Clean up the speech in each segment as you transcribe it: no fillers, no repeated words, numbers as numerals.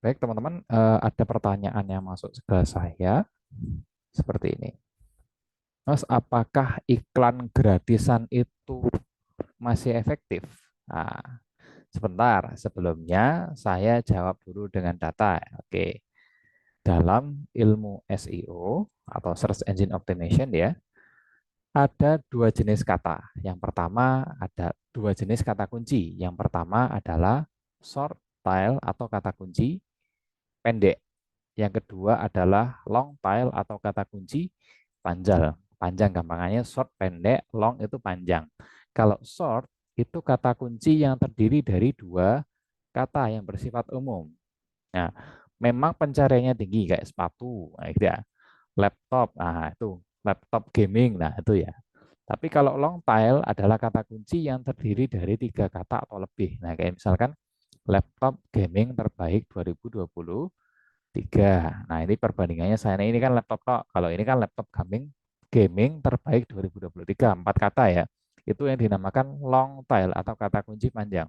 Baik, teman-teman, ada pertanyaan yang masuk ke saya seperti ini. Mas, apakah iklan gratisan itu masih efektif? Nah, sebentar, sebelumnya saya jawab dulu dengan data. Oke, dalam ilmu SEO atau Search Engine Optimization ya, ada dua jenis kata. Yang pertama ada dua jenis kata kunci. Yang pertama adalah short tail atau kata kunci pendek. Yang kedua adalah long tail atau kata kunci panjang. Panjang gampangannya short pendek, long itu panjang. Kalau short itu kata kunci yang terdiri dari dua kata yang bersifat umum. Nah, memang pencariannya tinggi kayak sepatu, nah, gitu ya. Laptop, nah itu laptop gaming, nah itu ya. Tapi kalau long tail adalah kata kunci yang terdiri dari tiga kata atau lebih. Nah, kayak misalkan laptop gaming terbaik 2023. Nah, ini perbandingannya saya. Nah, ini kan laptop tok. Kalau ini kan laptop gaming gaming terbaik 2023. Empat kata ya. Itu yang dinamakan long tail atau kata kunci panjang.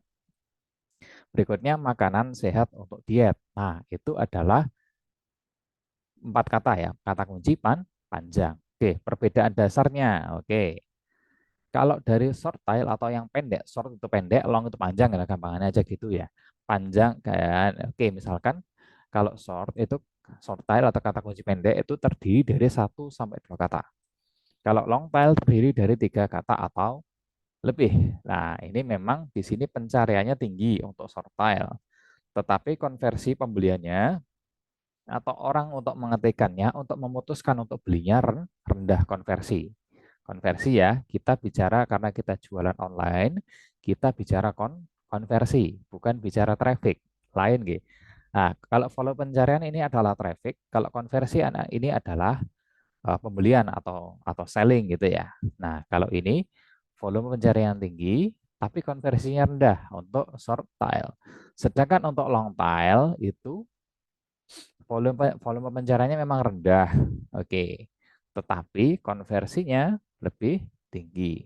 Berikutnya makanan sehat untuk diet. Nah, itu adalah empat kata ya. Kata kunci panjang. Oke, perbedaan dasarnya. Oke. Kalau dari short tail atau yang pendek, short itu pendek, long itu panjang ya, gampangannya aja gitu ya. Panjang kayak, oke, misalkan kalau short itu short tail atau kata kunci pendek itu terdiri dari satu sampai dua kata. Kalau long tail terdiri dari tiga kata atau lebih. Nah, ini memang di sini pencariannya tinggi untuk short tail. Tetapi konversi pembeliannya atau orang untuk mengetikkannya, untuk memutuskan untuk belinya rendah konversi. Konversi ya, kita bicara karena kita jualan online, kita bicara konversi, bukan bicara traffic. Lain gitu. Nah, kalau follow pencarian ini adalah traffic, kalau konversi ini adalah pembelian atau selling gitu ya. Nah, kalau ini volume pencarian tinggi, tapi konversinya rendah untuk short tail. Sedangkan untuk long tail itu volume pencariannya memang rendah. Oke. Tetapi konversinya lebih tinggi.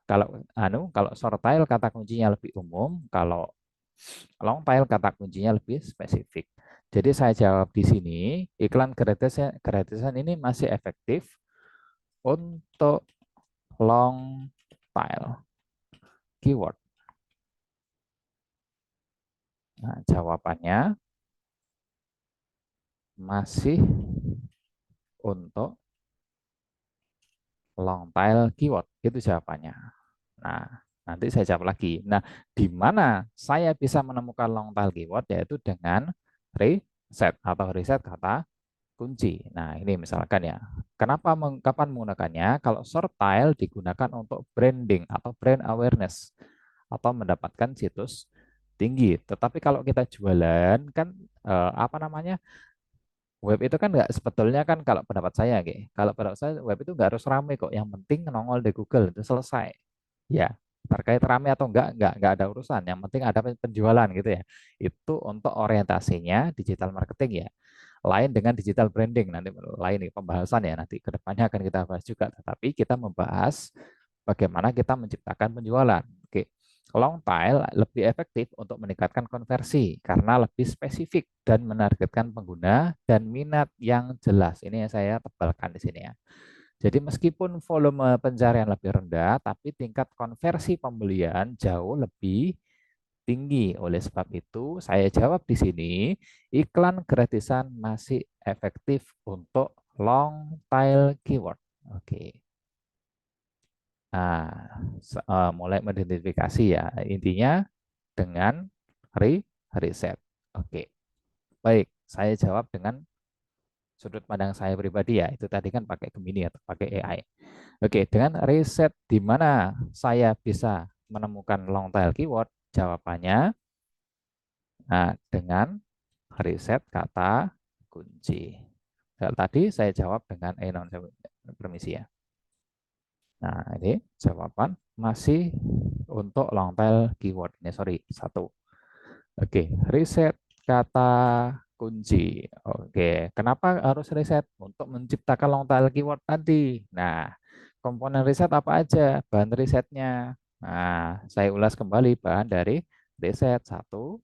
Kalau short tail kata kuncinya lebih umum, kalau long tail kata kuncinya lebih spesifik. Jadi saya jawab di sini, iklan gratisan ini masih efektif untuk long tail keyword. Nah, jawabannya masih untuk long tail keyword. Itu jawabannya. Nah, nanti saya jawab lagi. Nah, di mana saya bisa menemukan long tail keyword yaitu dengan riset atau riset kata kunci. Nah, ini misalkan ya. Kapan menggunakannya? Kalau short tail digunakan untuk branding atau brand awareness atau mendapatkan situs tinggi. Tetapi kalau kita jualan kan apa namanya? Web itu kan nggak sebetulnya kan kalau pendapat saya, kalau pendapat saya web itu nggak harus ramai kok. Yang penting nongol di Google itu selesai. Ya, terkait ramai atau enggak ada urusan. Yang penting ada penjualan gitu ya. Itu untuk orientasinya digital marketing ya. Lain dengan digital branding nanti lain nih pembahasan ya nanti kedepannya akan kita bahas juga. Tetapi kita membahas bagaimana kita menciptakan penjualan. Oke. Long tail lebih efektif untuk meningkatkan konversi karena lebih spesifik dan menargetkan pengguna dan minat yang jelas. Ini yang saya tebalkan di sini ya. Jadi meskipun volume pencarian lebih rendah, tapi tingkat konversi pembelian jauh lebih tinggi. Oleh sebab itu, saya jawab di sini, iklan gratisan masih efektif untuk long tail keyword. Oke. Nah, mulai mengidentifikasi ya. Intinya dengan riset. Oke. Baik, saya jawab dengan sudut pandang saya pribadi ya. Itu tadi kan pakai Gemini atau pakai AI. Oke, dengan riset di mana saya bisa menemukan long tail keyword? Jawabannya dengan riset kata kunci. Tadi saya jawab dengan non permisi ya. Nah, ini jawaban masih untuk long tail keyword. Ini sorry, satu. Oke, riset kata kunci. Oke, kenapa harus riset? Untuk menciptakan long tail keyword tadi. Nah, komponen riset apa aja? Bahan risetnya. Nah, saya ulas kembali bahan dari riset. Satu,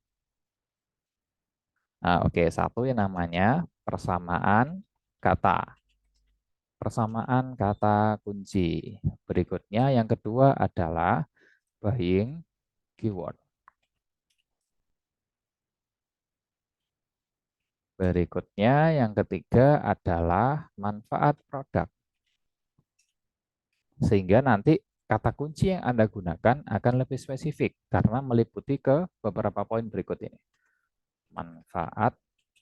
Nah, oke, satu yang namanya persamaan kata. Persamaan kata kunci. Berikutnya yang kedua adalah buying keyword. Berikutnya yang ketiga adalah manfaat produk. Sehingga nanti kata kunci yang Anda gunakan akan lebih spesifik karena meliputi ke beberapa poin berikut ini. Manfaat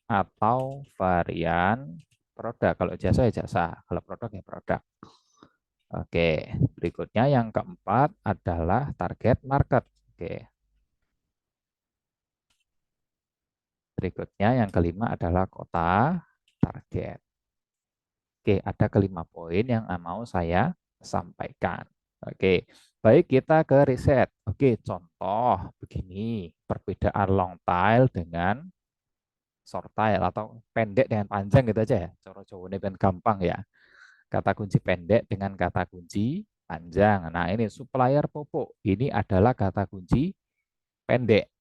atau varian produk. Kalau jasa ya jasa, kalau produk ya produk. Oke, berikutnya yang keempat adalah target market. Oke, berikutnya yang kelima adalah kota target. Oke, ada kelima poin yang mau saya sampaikan. Oke, baik kita ke riset. Oke, contoh begini, perbedaan long tail dengan short tail atau pendek dengan panjang gitu aja ya. Cara Jawa ini kan gampang ya. Kata kunci pendek dengan kata kunci panjang. Nah, ini supplier pupuk. Ini adalah kata kunci pendek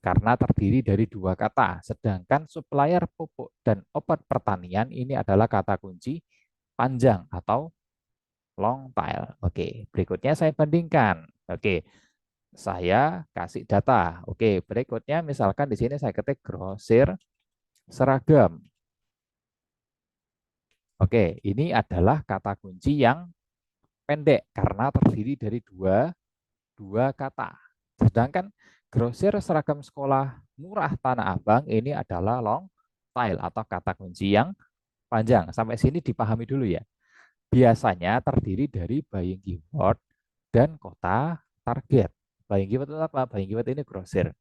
karena terdiri dari dua kata. Sedangkan supplier pupuk dan obat pertanian ini adalah kata kunci panjang atau long tail. Oke, berikutnya saya bandingkan. Oke, saya kasih data. Oke, berikutnya misalkan di sini saya ketik grosir seragam. Oke, ini adalah kata kunci yang pendek karena terdiri dari dua kata. Sedangkan grosir seragam sekolah murah Tanah Abang ini adalah long tail atau kata kunci yang panjang. Sampai sini dipahami dulu ya. Biasanya terdiri dari buying keyword dan kota target. Buying keyword itu apa? Buying keyword ini grosir.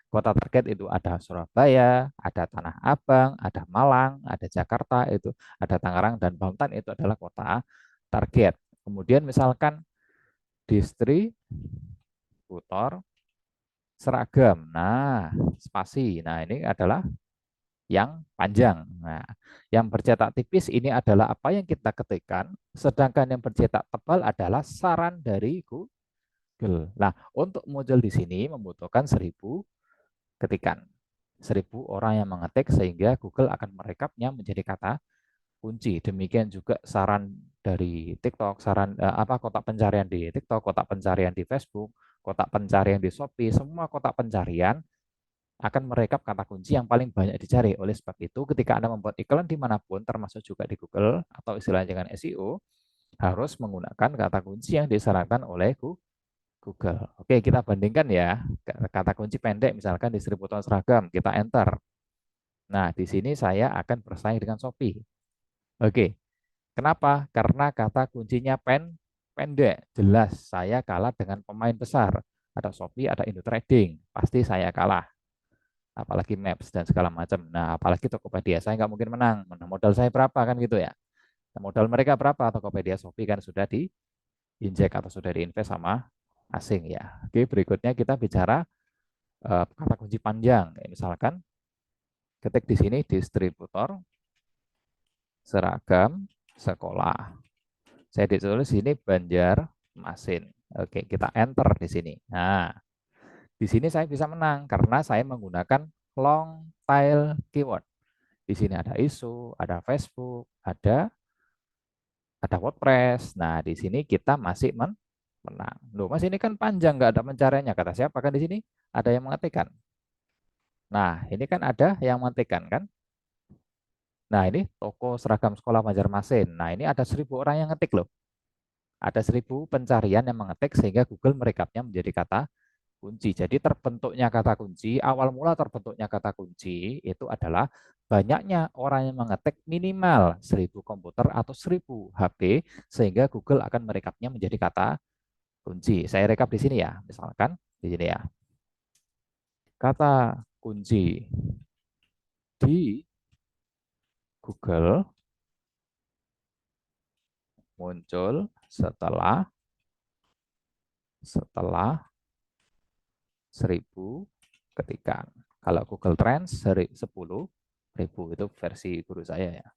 Kota target itu ada Surabaya, ada Tanah Abang, ada Malang, ada Jakarta, itu ada Tangerang dan Banten itu adalah kota target. Kemudian misalkan distributor seragam. Nah, spasi. Nah, ini adalah yang panjang. Nah, yang bercetak tipis ini adalah apa yang kita ketikkan, sedangkan yang bercetak tebal adalah saran dari Google. Nah, untuk muncul di sini membutuhkan 1000 ketikan. 1000 orang yang mengetik sehingga Google akan merekapnya menjadi kata kunci. Demikian juga saran dari TikTok, saran apa kotak pencarian di TikTok, kotak pencarian di Facebook, kotak pencarian di Shopee, semua kotak pencarian akan merekap kata kunci yang paling banyak dicari. Oleh sebab itu, ketika Anda membuat iklan dimanapun, termasuk juga di Google atau istilahnya dengan SEO, harus menggunakan kata kunci yang disarankan oleh Google. Oke, kita bandingkan ya. Kata kunci pendek, misalkan distributor seragam, kita enter. Nah, di sini saya akan bersaing dengan Shopee. Oke, kenapa? Karena kata kuncinya pendek. Jelas saya kalah dengan pemain besar. Ada Shopee, ada IndoTrading. Pasti saya kalah. Apalagi Maps dan segala macam. Nah, apalagi Tokopedia. Saya nggak mungkin menang. Modal saya berapa kan gitu ya. Nah, modal mereka berapa? Tokopedia, Shopee kan sudah diinjek atau sudah diinvest sama asing ya. Oke, berikutnya kita bicara kata kunci panjang. Misalkan ketik di sini distributor seragam sekolah. Saya ditulis sini Banjarmasin. Oke, kita enter di sini. Nah, di sini saya bisa menang karena saya menggunakan long tail keyword. Di sini ada isu, ada Facebook, ada WordPress. Nah, di sini kita masih menang. Loh, Mas ini kan panjang, nggak ada pencariannya. Kata siapa kan di sini? Ada yang mengetikkan. Nah, ini kan ada yang mengetikkan kan? Nah, ini toko seragam sekolah Banjarmasin. Nah, ini ada 1000 orang yang ngetik loh. Ada 1000 pencarian yang mengetik sehingga Google merekapnya menjadi kata kunci. Jadi terbentuknya kata kunci, awal mula terbentuknya kata kunci itu adalah banyaknya orang yang mengetik minimal 1000 komputer atau 1000 HP sehingga Google akan merekapnya menjadi kata kunci. Saya rekap di sini ya, misalkan di sini ya. Kata kunci di Google muncul setelah setelah 1000 ketikan. Kalau Google Trends 10.000 itu versi guru saya ya.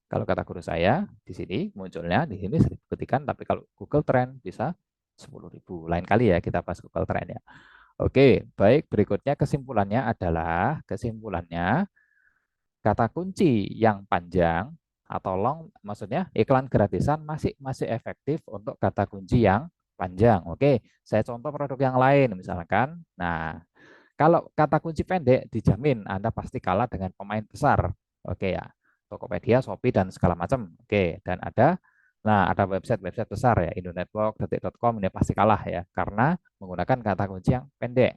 Kalau kata guru saya di sini munculnya di sini 1000 ketikan, tapi kalau Google Trend bisa 10.000. Lain kali ya kita bahas Google Trend ya. Oke, baik berikutnya kesimpulannya adalah kesimpulannya kata kunci yang panjang atau long, maksudnya iklan gratisan masih masih efektif untuk kata kunci yang panjang. Oke, saya contoh produk yang lain misalkan. Nah, kalau kata kunci pendek dijamin Anda pasti kalah dengan pemain besar. Oke ya, Tokopedia, Shopee dan segala macam. Oke, dan ada website-website besar ya, Indonetwork, detik.com ini pasti kalah ya karena menggunakan kata kunci yang pendek.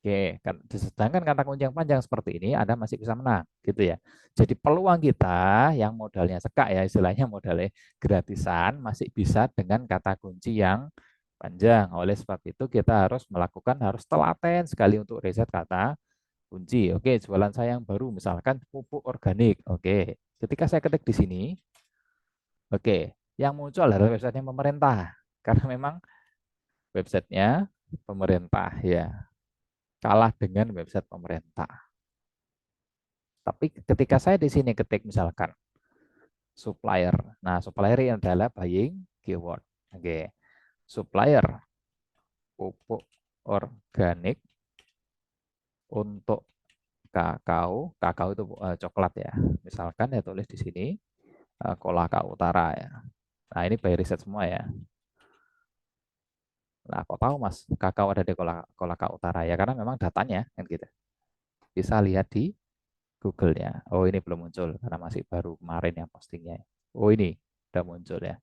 Oke, kan sedangkan kata kunci yang panjang seperti ini Anda masih bisa menang, gitu ya. Jadi peluang kita yang modalnya sekak ya, istilahnya modalnya gratisan masih bisa dengan kata kunci yang panjang. Oleh sebab itu kita harus telaten sekali untuk riset kata kunci. Oke, jualan saya yang baru misalkan pupuk organik. Oke, ketika saya ketik di sini, oke, yang muncul adalah websitenya pemerintah karena memang websitenya pemerintah ya, kalah dengan website pemerintah. Tapi ketika saya di sini ketik misalkan supplier. Nah, supplier ini adalah buying keyword. Oke. Supplier pupuk organik untuk kakao. Kakao itu coklat ya. Misalkan ya tulis di sini Kolaka Utara ya. Nah, ini by riset semua ya. Nah, kok tahu Mas, kakao ada di Kolaka Utara ya karena memang datanya kan gitu. Bisa lihat di Google-nya. Oh, ini belum muncul karena masih baru kemarin yang postingnya. Oh, ini udah muncul ya.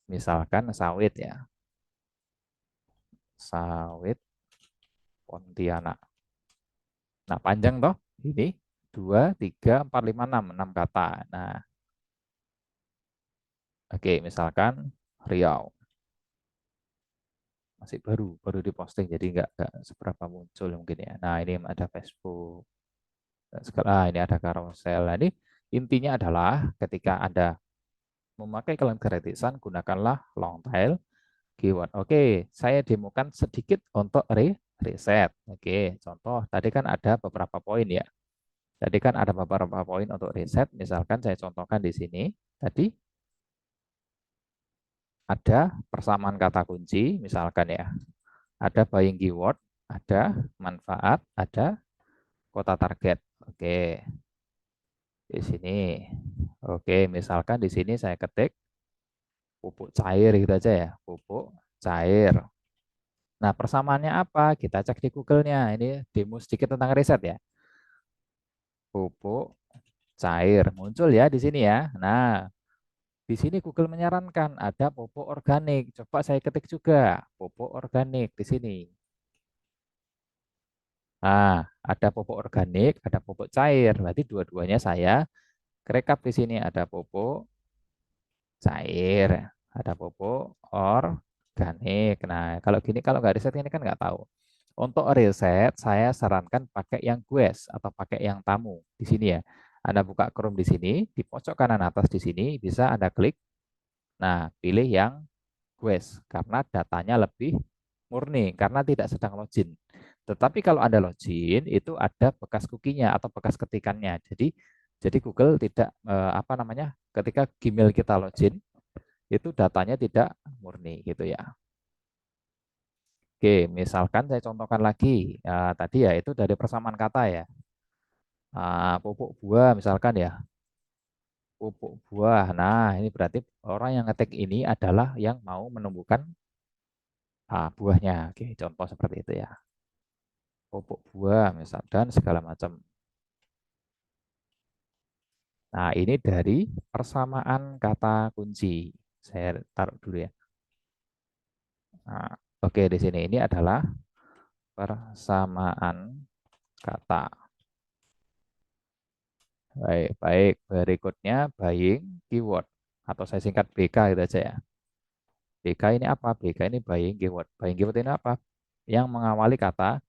Misalkan sawit ya. Sawit Pontianak. Nah, panjang toh. Ini 2, 3, 4, 5, 6. 6 kata. Nah, oke, misalkan Riau. Masih baru diposting, jadi nggak seberapa muncul mungkin ya. Nah, ini ada Facebook. Ini ada carousel. Nah, ini intinya adalah ketika Anda memakai iklan gratisan, gunakanlah long tail keyword. Oke, saya demokan sedikit untuk riset. Oke, contoh tadi kan ada beberapa poin ya. Tadi kan ada beberapa poin untuk riset. Misalkan saya contohkan di sini. Tadi ada persamaan kata kunci, misalkan ya. Ada buying keyword, ada manfaat, ada kota target. Oke, di sini. Oke, misalkan di sini saya ketik pupuk cair gitu aja ya. Pupuk cair. Nah, persamaannya apa? Kita cek di Google-nya. Ini demo sedikit tentang riset ya. Pupuk cair. Muncul ya di sini ya. Nah, di sini Google menyarankan ada pupuk organik. Coba saya ketik juga pupuk organik di sini. Nah, ada pupuk organik, ada pupuk cair. Berarti dua-duanya saya rekap di sini ada pupuk cair, ada pupuk organik. Nah, kalau gini kalau nggak riset ini kan nggak tahu. Untuk riset, saya sarankan pakai yang Guess atau pakai yang tamu di sini ya. Anda buka Chrome di sini, di pojok kanan atas di sini bisa Anda klik. Nah, pilih yang Quest karena datanya lebih murni karena tidak sedang login. Tetapi kalau Anda login itu ada bekas cookie-nya atau bekas ketikannya. Jadi Google tidak apa namanya? Ketika Gmail kita login itu datanya tidak murni gitu ya. Oke, misalkan saya contohkan lagi. Tadi ya itu dari persamaan kata ya. Pupuk buah misalkan ya. Pupuk buah. Nah, ini berarti orang yang ngetik ini adalah yang mau menumbuhkan buahnya. Oke, contoh seperti itu ya. Pupuk buah misal dan segala macam. Nah, ini dari persamaan kata kunci. Saya taruh dulu ya. Nah, oke di sini ini adalah persamaan kata. Baik, baik. Berikutnya buying keyword atau saya singkat BK gitu aja ya. BK ini apa? BK ini buying keyword. Buying keyword ini apa? Yang mengawali kata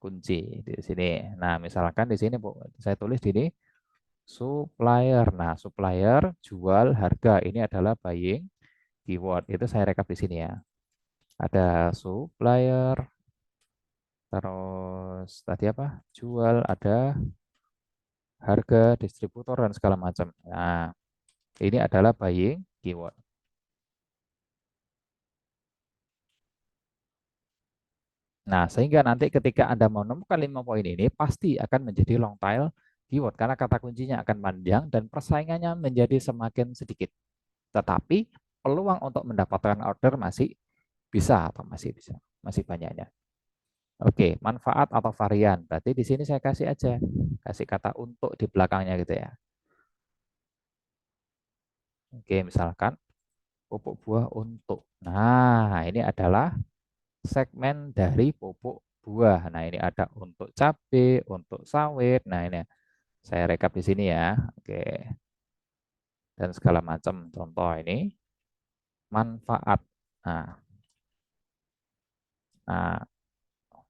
kunci di sini. Nah, misalkan di sini Bu, saya tulis di sini supplier. Nah, supplier jual harga. Ini adalah buying keyword. Itu saya rekap di sini ya. Ada supplier, terus tadi apa? Jual, ada harga, distributor, dan segala macam. Nah, ini adalah buying keyword. Nah, sehingga nanti ketika Anda menemukan 5 poin ini, pasti akan menjadi long tail keyword karena kata kuncinya akan panjang dan persaingannya menjadi semakin sedikit. Tetapi peluang untuk mendapatkan order masih bisa atau masih bisa, masih banyaknya. Oke, manfaat atau varian. Berarti di sini saya kasih aja, kasih kata untuk di belakangnya gitu ya. Oke, misalkan pupuk buah untuk. Nah, ini adalah segmen dari pupuk buah. Nah, ini ada untuk cabai, untuk sawit. Nah, ini saya rekap di sini ya. Oke, dan segala macam. Contoh ini manfaat. Nah, nah,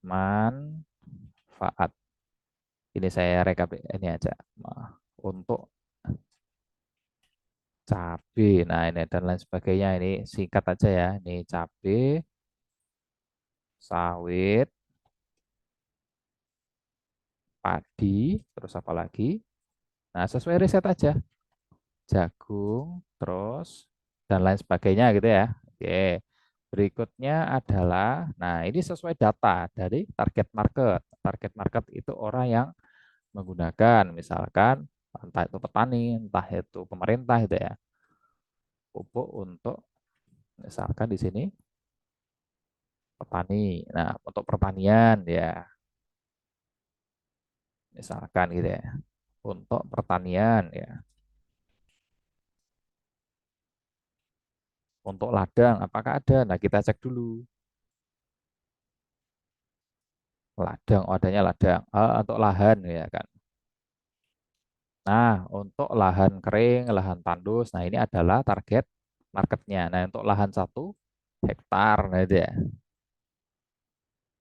manfaat. Ini saya rekap ini aja. Nah, untuk cabai. Nah, ini dan lain sebagainya. Ini singkat aja ya. Ini cabai, sawit, padi, terus apa lagi? Nah, sesuai riset aja. Jagung, terus dan lain sebagainya gitu ya. Oke. Berikutnya adalah, nah ini sesuai data dari target market. Target market itu orang yang menggunakan, misalkan entah itu petani, entah itu pemerintah gitu ya. Pupuk untuk, misalkan di sini petani. Nah, untuk pertanian ya, misalkan gitu ya. Untuk pertanian ya. Untuk ladang, apakah ada? Nah, kita cek dulu. Ladang, oh, adanya ladang. Untuk lahan ya kan. Nah, untuk lahan kering, lahan tandus, nah ini adalah target marketnya. Nah, untuk lahan 1 hektar, nah itu ya.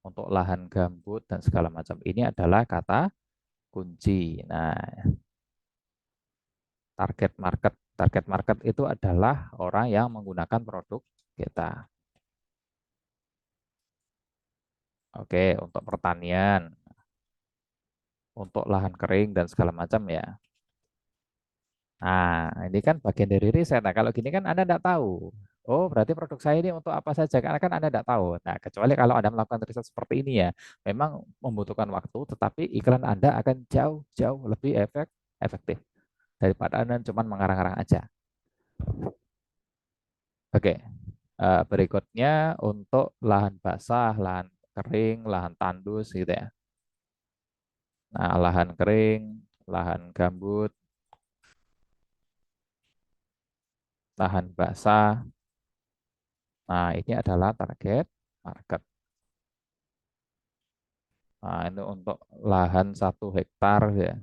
Untuk lahan gambut dan segala macam. Ini adalah kata kunci. Nah, target market itu adalah orang yang menggunakan produk kita. Oke, untuk pertanian, untuk lahan kering dan segala macam ya. Nah, ini kan bagian dari riset. Nah, kalau gini kan Anda tidak tahu. Oh, berarti produk saya ini untuk apa saja? Karena kan Anda tidak tahu. Nah, kecuali kalau Anda melakukan riset seperti ini ya, memang membutuhkan waktu, tetapi iklan Anda akan jauh-jauh lebih efektif daripada Anda cuma mengarang-arang aja. Oke, berikutnya untuk lahan basah, lahan kering, lahan tandus gitu ya. Nah, lahan kering, lahan gambut, lahan basah. Nah, ini adalah target market. Nah, itu untuk lahan 1 hektar ya.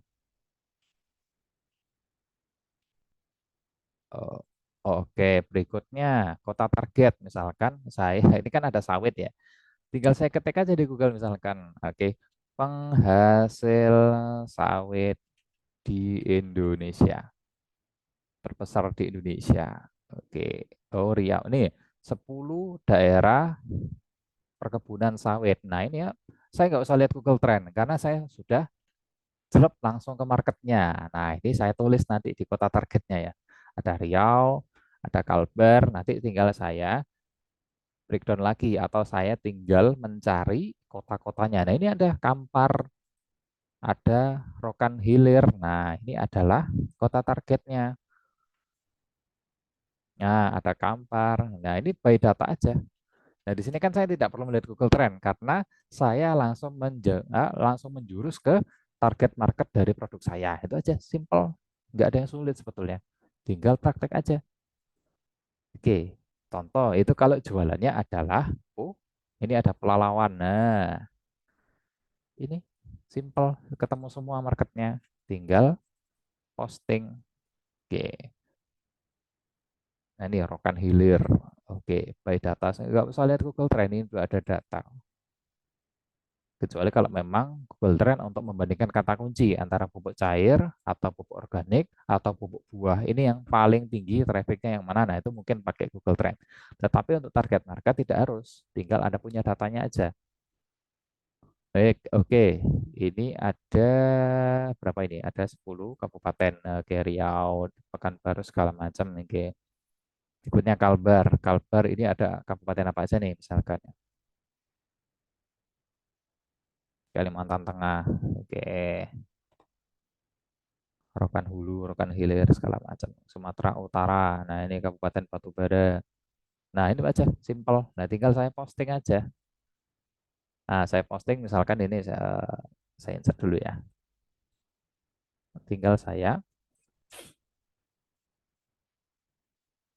Oh, oke, berikutnya kota target misalkan saya ini kan ada sawit ya. Tinggal saya ketik aja di Google misalkan, oke, penghasil sawit di Indonesia terbesar di Indonesia. Oke, oh Riau ini 10 daerah perkebunan sawit. Nah ini ya, saya nggak usah lihat Google Trend karena saya sudah jelek langsung ke marketnya. Nah, ini saya tulis nanti di kota targetnya ya. Ada Riau, ada Kalbar, nanti tinggal saya breakdown lagi atau saya tinggal mencari kota-kotanya. Nah, ini ada Kampar, ada Rokan Hilir. Nah, ini adalah kota targetnya. Nah, ada Kampar. Nah, ini by data aja. Nah, di sini kan saya tidak perlu melihat Google Trend karena saya langsung menjurus ke target market dari produk saya. Itu aja, simple. Nggak ada yang sulit sebetulnya. Tinggal praktek aja. Oke, contoh itu kalau jualannya adalah, oh, ini ada pelalawan. Nah, ini simple, ketemu semua marketnya. Tinggal posting. Oke, nah ini Rokan Hilir. Oke, by data. Saya nggak usah lihat Google Trend, ini sudah ada data. Kecuali kalau memang Google Trend untuk membandingkan kata kunci antara pupuk cair atau pupuk organik atau pupuk buah. Ini yang paling tinggi trafficnya yang mana? Nah, itu mungkin pakai Google Trend. Tetapi untuk target market tidak harus. Tinggal Anda punya datanya aja. Baik, oke. Ini ada berapa ini? Ada 10 kabupaten, kayak Riau, Pekanbaru segala macam nih. Oke. Berikutnya Kalbar. Kalbar ini ada kabupaten apa aja nih misalkan? Kalimantan Tengah. Oke. Rokan Hulu, Rokan Hilir, segala macam. Sumatera Utara. Nah, ini Kabupaten Batubara. Nah, ini aja, simple. Nah, tinggal saya posting aja. Nah, saya posting misalkan ini saya insert dulu ya. Tinggal saya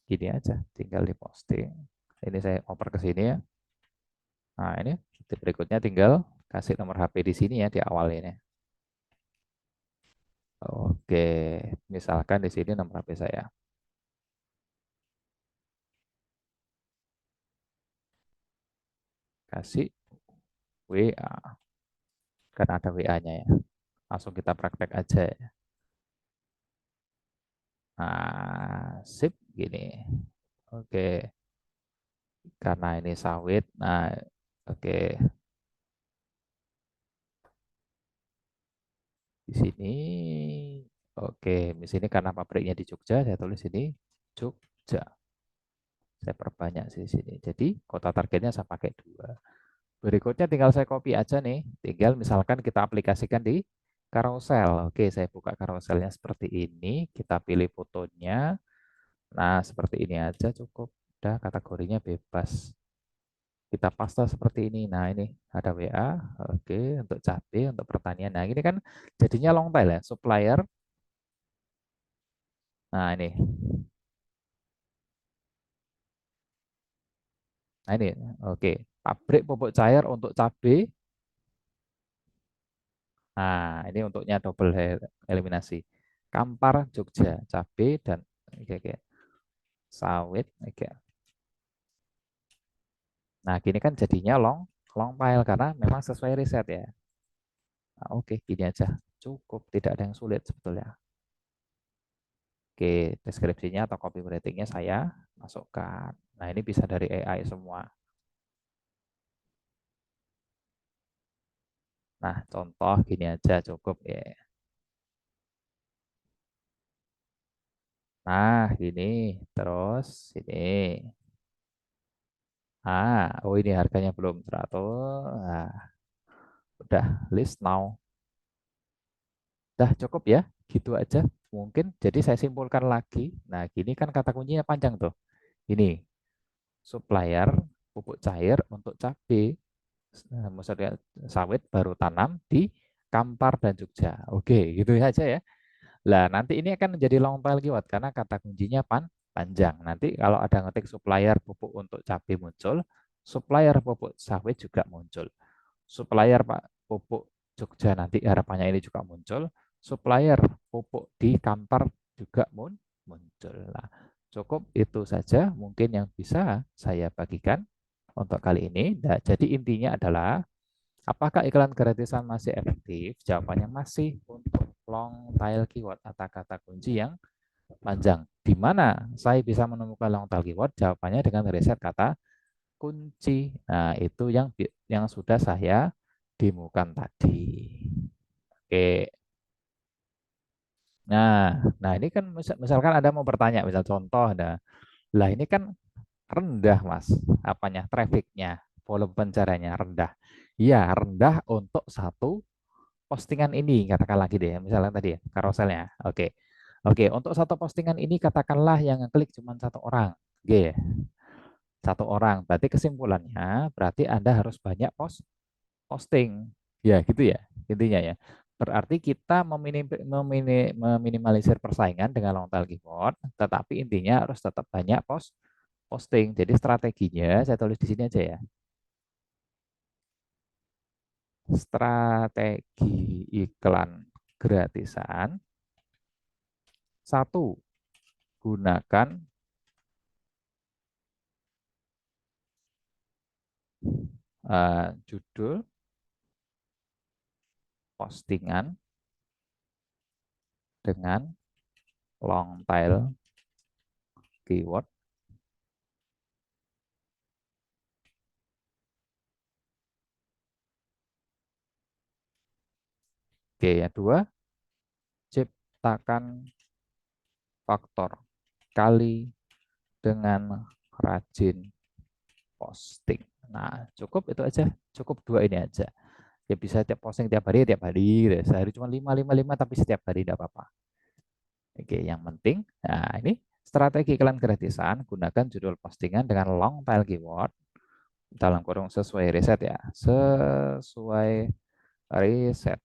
gini aja, tinggal diposting. Ini saya oper ke sini ya. Nah, ini berikutnya tinggal kasih nomor HP di sini ya di awal ini. Oke, misalkan di sini nomor HP saya. Kasih WA. Kan ada WA-nya ya. Langsung kita praktek aja ya. Nah, sip gini. Oke, karena ini sawit. Nah, oke. Di sini. Oke, di sini karena pabriknya di Jogja, saya tulis ini Jogja. Saya perbanyak sih di sini. Jadi kota targetnya saya pakai 2. Berikutnya tinggal saya copy aja nih. Tinggal misalkan kita aplikasikan di carousel. Oke, saya buka carouselnya seperti ini. Kita pilih fotonya. Nah, seperti ini aja cukup. Udah kategorinya bebas. Kita paste seperti ini. Nah, ini ada WA. Oke, untuk cabai, untuk pertanian. Nah, ini kan jadinya long tail ya. Supplier. Nah, ini. Nah, ini. Oke. Pabrik pupuk cair untuk cabai. Nah, ini untuknya double eliminasi. Kampar Jogja, cabai dan oke, oke, sawit. Oke. Nah, gini kan jadinya long long file karena memang sesuai riset ya. Nah, oke, gini aja. Cukup, tidak ada yang sulit sebetulnya. Oke, deskripsinya atau copywritingnya saya masukkan. Nah, ini bisa dari AI semua. Nah, contoh gini aja cukup ya. Nah, gini. Terus ini. Oh ini harganya belum 100. Nah, udah list now. Udah cukup ya. Gitu aja. Mungkin jadi saya simpulkan lagi. Nah, gini kan kata kuncinya panjang tuh. Ini supplier pupuk cair untuk cabai, maksudnya sawit baru tanam di Kampar dan Jogja. Oke, gitu aja ya. Lah, nanti ini akan menjadi long tail keyword karena kata kuncinya panjang. Nanti kalau ada ngetik supplier pupuk untuk cabai muncul, supplier pupuk sawit juga muncul. Supplier Pak pupuk Jogja nanti harapannya ini juga muncul. Supplier pupuk di Kampar juga muncul. Nah, cukup itu saja mungkin yang bisa saya bagikan untuk kali ini. Nah, jadi intinya adalah apakah iklan gratisan masih efektif? Jawabannya masih untuk long tail keyword atau kata kunci yang panjang. Di mana saya bisa menemukan long tail keyword? Jawabannya dengan riset kata kunci. Nah, itu yang sudah saya demokan tadi. Oke. Nah, ini kan misalkan ada mau bertanya, misal contoh ada. Lah ini kan rendah, Mas. Apanya? Trafficnya, volume pencariannya rendah. Iya, rendah untuk satu postingan ini, katakan lagi deh, misalnya tadi ya, karuselnya. Oke. Oke, untuk satu postingan ini katakanlah yang ngeklik cuma 1 orang. Oke, 1 orang. Berarti kesimpulannya, berarti Anda harus banyak posting. Ya, gitu ya, intinya ya. Berarti kita meminimalisir persaingan dengan long tail keyword, tetapi intinya harus tetap banyak posting. Jadi strateginya saya tulis di sini aja ya. Strategi iklan gratisan. Satu, gunakan judul postingan dengan long tail keyword. Oke, yang dua, ciptakan faktor kali dengan rajin posting. Nah, cukup itu aja. Cukup 2 ini aja. Ya bisa tiap posting tiap hari, gitu. Sehari cuma 5, 5, 5, tapi setiap hari tidak apa-apa. Oke, yang penting, nah ini strategi iklan gratisan, gunakan judul postingan dengan long tail keyword dalam kurung sesuai riset ya, sesuai riset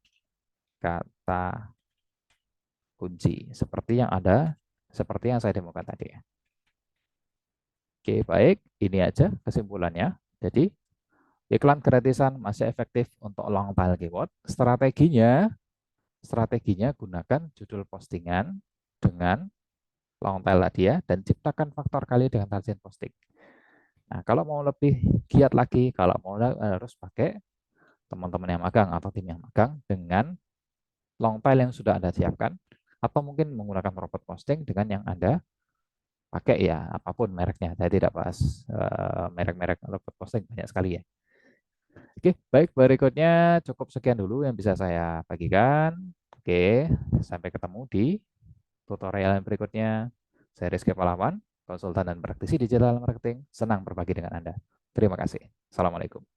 kata kunci seperti yang saya demokan tadi. Oke, baik, ini aja kesimpulannya. Jadi, iklan gratisan masih efektif untuk long tail keyword. Strateginya gunakan judul postingan dengan long tail tadi ya, dan ciptakan faktor kali dengan target posting. Nah, kalau mau lebih giat lagi, kalau mau harus pakai teman-teman yang magang atau tim yang magang dengan long tail yang sudah Anda siapkan, atau mungkin menggunakan robot posting dengan yang Anda pakai ya, apapun mereknya. Saya tidak bahas merek-merek robot posting, banyak sekali ya. Oke, baik, berikutnya cukup sekian dulu yang bisa saya bagikan. Oke, sampai ketemu di tutorial yang berikutnya. Saya Rizky Palawan, konsultan dan praktisi digital marketing. Senang berbagi dengan Anda. Terima kasih. Assalamualaikum.